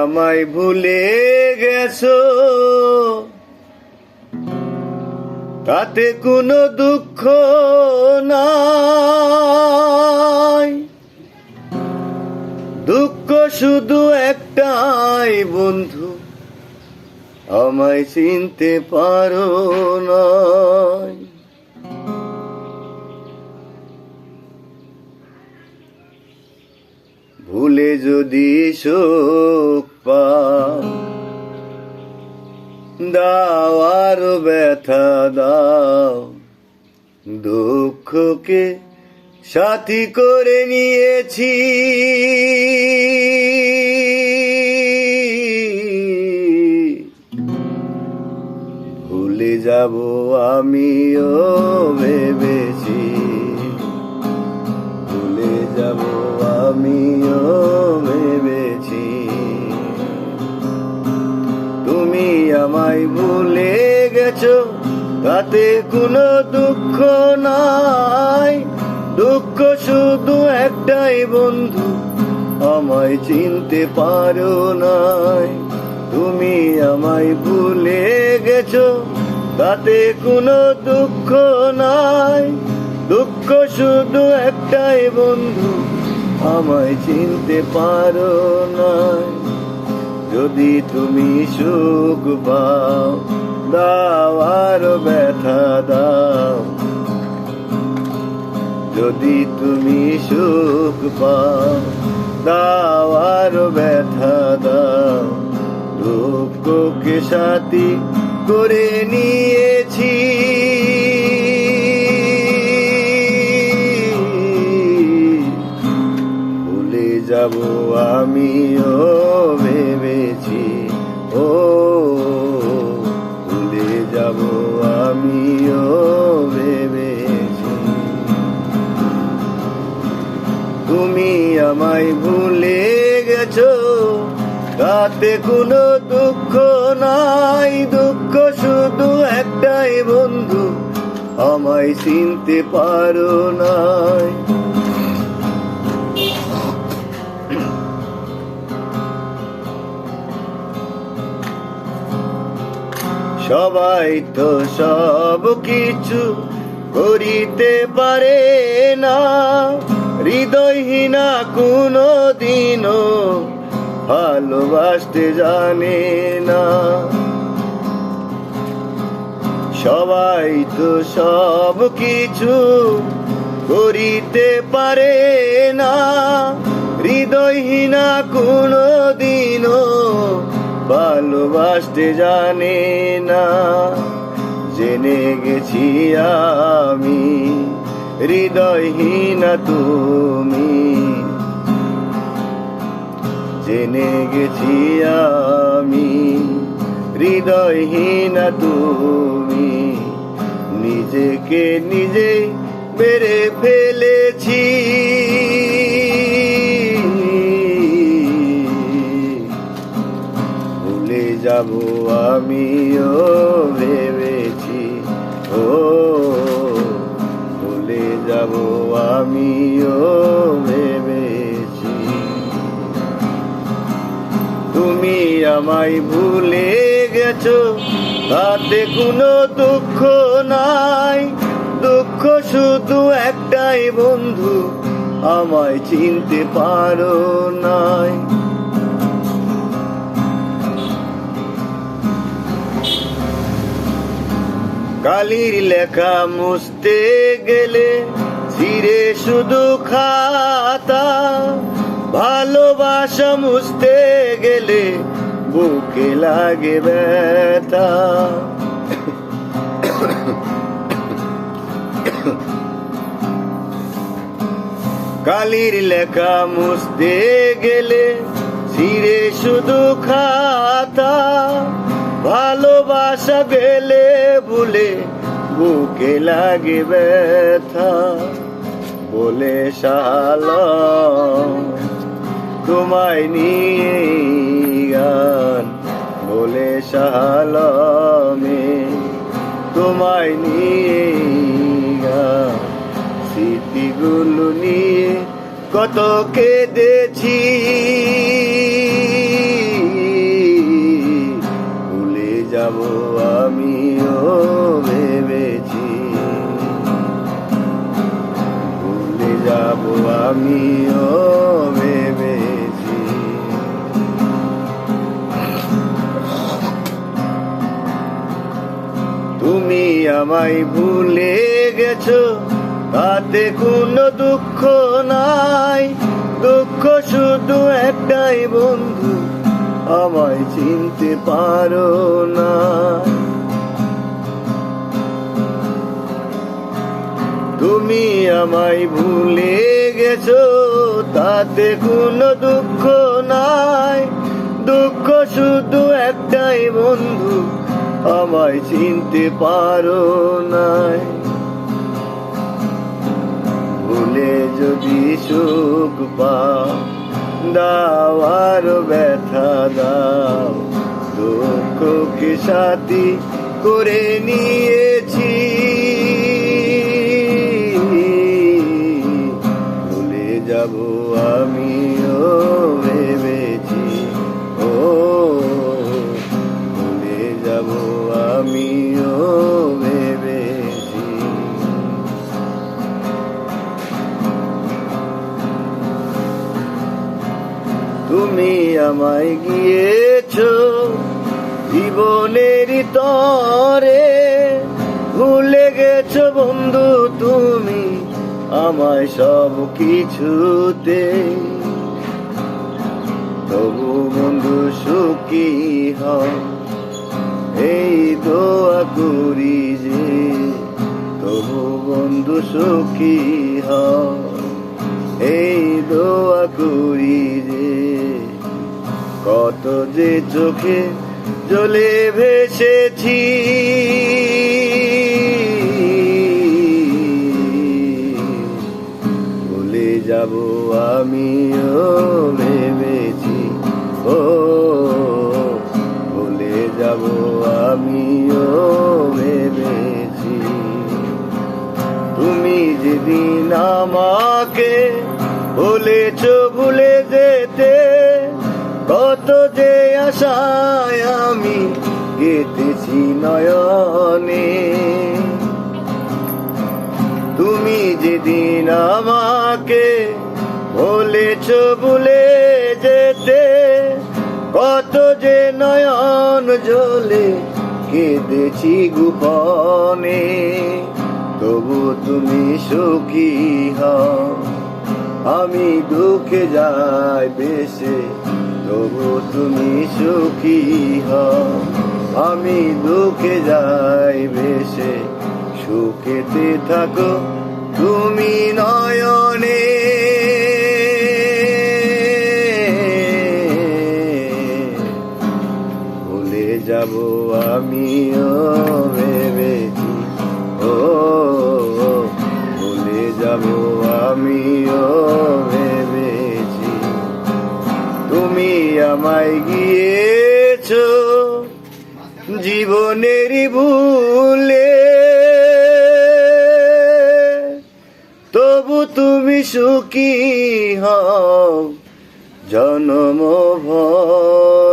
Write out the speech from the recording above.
আমায় ভুলে গেছো, তাতে কোনো দুঃখ নাই। দুঃখ শুধু একটাই বন্ধু, আমায় চিনতে পারো না। ভুলে যদি শোক পাও, দাও আরো ব্যথা দাও। দুঃখকে সাথী করে নিয়েছি, ভুলে যাব আমিও ভেবেছি, ভুলে যাব আমিও ভেবেছি। তুমি আমায় ভুলে গেছো, তাতে কোনো দুঃখ নাই। দুঃখ শুধু একটাই বন্ধু, আমায় চিনতে পারো নাই। তুমি আমায় ভুলে গেছো, তাতে কোনো দুঃখ নাই। দুঃখ শুধু একটাই বন্ধু, আমায় চিনতে পারো নাই। যদি তুমি সুখ পাও, দাও আরো ব্যথা দাও। যদি তুমি সুখ পাও, দাও আরো ব্যথা দাও। দুঃখকে সাথী করে নিয়েছি, ভুলে যাব আমিও ভেবেছি। ও ভুলে যাব আমিও ভেবেছি। তুমি আমায় ভুলে গেছো, তাতে কোনো দুঃখ নাই। দুঃখ শুধু একটাই বন্ধু, আমায় চিনতে পারো নাই। সবাই তো সব কিছু করিতে পারে না, হৃদয়হীনা কোনো দিনও ভালোবাসতে জানে না। সবাই তো সব কিছু করিতে পারে না, হৃদয়হীনা কোনো দিনও ভালোবাসতে জানে না। জেনে গেছি আমি হৃদয়হীনা তুমি, জেনে গেছি আমি হৃদয়হীনা তুমি। নিজেকে নিজে মেরে ফেলেছি, ভুলে যাব আমিও ভেবেছি। ও ভুলে যাব আমিও ভেবেছি। তুমি আমায় ভুলে গেছো, তাতে কোনো দুঃখ নাই। দুঃখ শুধু একটাই বন্ধু, আমায় চিনতে পারো নাই। কালির লেখা মুছতে গেলে ছিঁড়ে শুধু খাতা, ভালোবাসা মুছতে গেলে বুকে লাগে ব্যথা। কালির লেখা মুছতে গেলে ছিঁড়ে শুধু খাতা, ভালোবাসা গেলে ভুলে বুকে লাগে ব্যথা। বলে শালাম তোমায় নিয়ে গান, বলে শালামে তোমায় নিয়ে গান। স্মৃতিগুলো নিয়ে কত কেঁদেছি, আমায় ভুলে গেছো, তাতে কোনো দুঃখ নাই। দুঃখ শুধু একটাই বন্ধু, আমায় চিনতে পারো না। তুমি আমায় ভুলে গেছো, তাতে কোনো দুঃখ নাই। দুঃখ শুধু একটাই বন্ধু, আমায় চিনতে পারো নাই। ভুলে যদি সুখ পাও, দাও আরো ব্যথা দাও। দুঃখকে সাথী করে নিয়েছি, ভুলে যাব আমিও ভেবেছি। ও ভুলে যাব আমিও ভেবেছি। তুমি আমায় গিয়েছো জীবনের তরে, ভুলে গেছো বন্ধু তুমি আমায় সব কিছুতে। তবু বন্ধু সুখী হও, এই দোয়া করি যে। তবু বন্ধু সুখী হও, এই দোয়া করি যে। কত যে চোখে জলে ভেসেছি, ভুলে যাব আমিও ভেবেছি। ও ভুলে যাব আমিও ভেবেছি। তুমি যেদিন আমাকে বলেছো ভুলে যেতে, কত যে আশায় আমি কেটেছি নয়নে। তুমি যেদিন আমাকে বলেছো ভুলে যেতে, কত যে নয়ন জলে কেঁদেছি গোপনে। তবু তুমি সুখী হও, আমি দুঃখে যাই বেশে। তবু তুমি সুখী হও, আমি দুঃখে যাই বেশে। সুখেতে থাকো তুমি নয়নে, ভুলে যাব আমিও ভেবেছি। ও ভুলে যাব আমিও ভেবেছি। তুমি আমায় গিয়েছো জীবনেরই ভুলে, তবু তুমি সুখী হও জনম ভর।